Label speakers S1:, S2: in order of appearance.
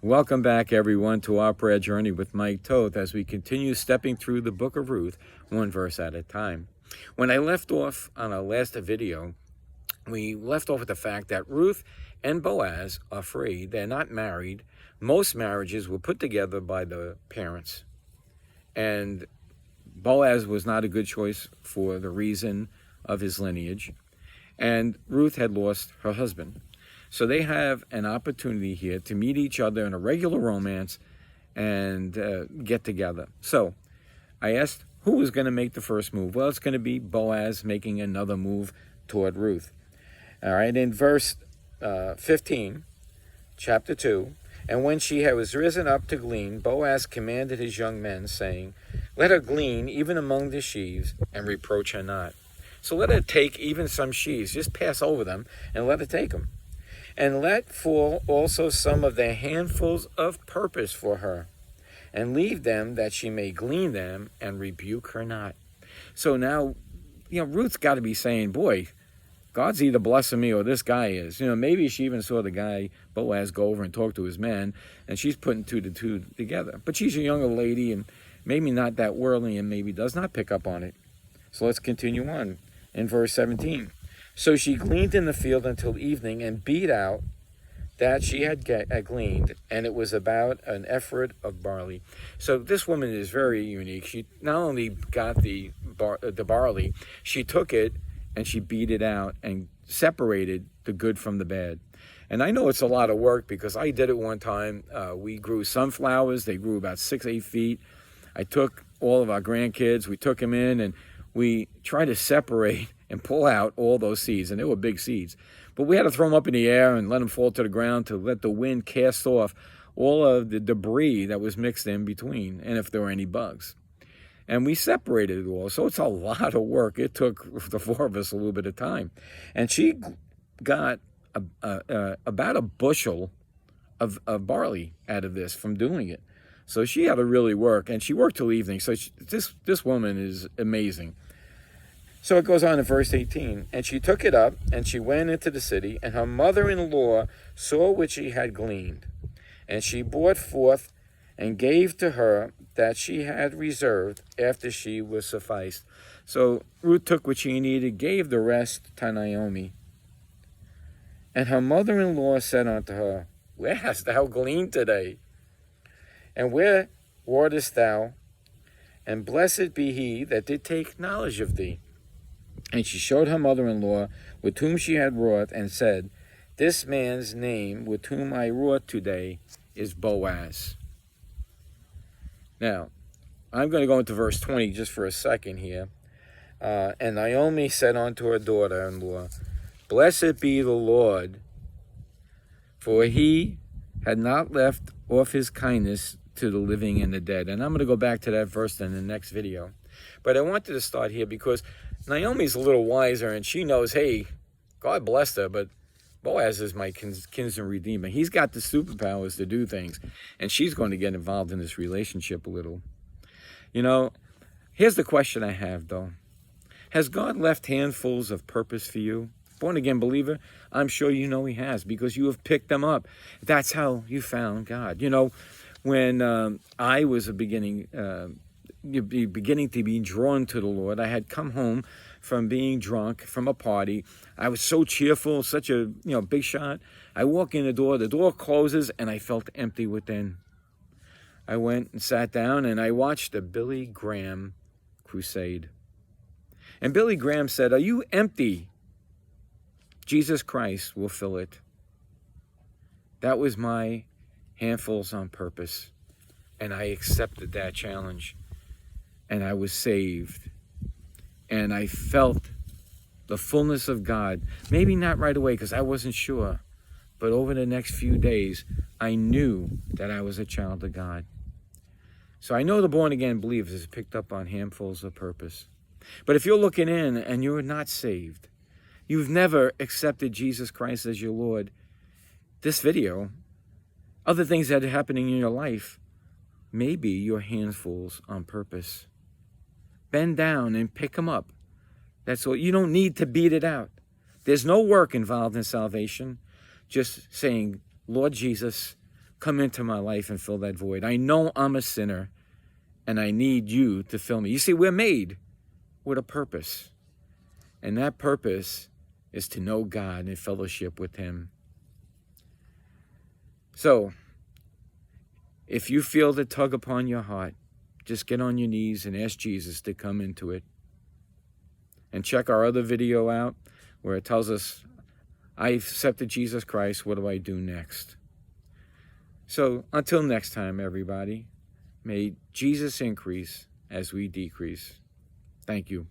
S1: Welcome back, everyone, to our prayer journey with Mike Toth as we continue stepping through the book of Ruth, one verse at a time. When I left off on our last video, we left off with the fact that Ruth and Boaz are free. They're not married. Most marriages were put together by the parents. And Boaz was not a good choice for the reason of his lineage. And Ruth had lost her husband. So they have an opportunity here to meet each other in a regular romance and get together. So I asked who was going to make the first move. Well, it's going to be Boaz making another move toward Ruth. All right, in verse 15, chapter 2, and when she was risen up to glean, Boaz commanded his young men, saying, let her glean even among the sheaves, and reproach her not. So let her take even some sheaves, just pass over them, and let her take them. And let fall also some of the handfuls of purpose for her, and leave them that she may glean them, and rebuke her not. So now, Ruth's got to be saying, boy, God's either blessing me or this guy is. Maybe she even saw the guy, Boaz, go over and talk to his men, and she's putting two to two together. But she's a younger lady, and maybe not that worldly, and maybe does not pick up on it. So let's continue on in verse 17. So she gleaned in the field until evening, and beat out that she had gleaned, and it was about an ephod of barley. So this woman is very unique. She not only got the barley, she took it and she beat it out and separated the good from the bad. And I know it's a lot of work because I did it one time. We grew sunflowers. They grew about 6-8 feet. I took all of our grandkids. We took them in and we tried to separate and pull out all those seeds, and they were big seeds. But we had to throw them up in the air and let them fall to the ground to let the wind cast off all of the debris that was mixed in between, and if there were any bugs. And we separated it all, so it's a lot of work. It took the four of us a little bit of time. And she got about a bushel of barley out of this from doing it. So she had to really work, and she worked till evening. So this woman is amazing. So it goes on in verse 18. And she took it up, and she went into the city, and her mother-in-law saw what she had gleaned. And she brought forth and gave to her that she had reserved after she was sufficed. So Ruth took what she needed, gave the rest to Naomi. And her mother-in-law said unto her, where hast thou gleaned today? And where wardest thou? And blessed be he that did take knowledge of thee. And she showed her mother-in-law with whom she had wrought, and said, this man's name with whom I wrought today is Boaz. Now, I'm going to go into verse 20 just for a second here. And Naomi said unto her daughter-in-law, blessed be the Lord, for he had not left off his kindness to the living and the dead. And I'm going to go back to that verse in the next video. But I wanted to start here because Naomi's a little wiser, and she knows, hey, God blessed her, but Boaz is my kinsman redeemer. He's got the superpowers to do things, and she's going to get involved in this relationship a little. Here's the question I have, though. Has God left handfuls of purpose for you? Born-again believer, I'm sure you know he has, because you have picked them up. That's how you found God. When I was beginning to be drawn to the Lord, I had come home from being drunk from a party. I was so cheerful, such a big shot. I walk in the door closes, and I felt empty within. I went and sat down, and I watched the Billy Graham crusade. And Billy Graham said, are you empty? Jesus Christ will fill it. That was my handfuls on purpose, and I accepted that challenge, and I was saved, and I felt the fullness of God. Maybe not right away because I wasn't sure, but over the next few days, I knew that I was a child of God. So I know the born-again believers is picked up on handfuls of purpose. But if you're looking in and you're not saved, you've never accepted Jesus Christ as your Lord, this video, other things that are happening in your life, may be your handfuls on purpose. Bend down and pick them up. That's all. You don't need to beat it out. There's no work involved in salvation. Just saying, Lord Jesus, come into my life and fill that void. I know I'm a sinner, and I need you to fill me. You see, we're made with a purpose, and that purpose is to know God and fellowship with him. So, if you feel the tug upon your heart, just get on your knees and ask Jesus to come into it. And check our other video out where it tells us, I accepted Jesus Christ, what do I do next? So until next time, everybody, may Jesus increase as we decrease. Thank you.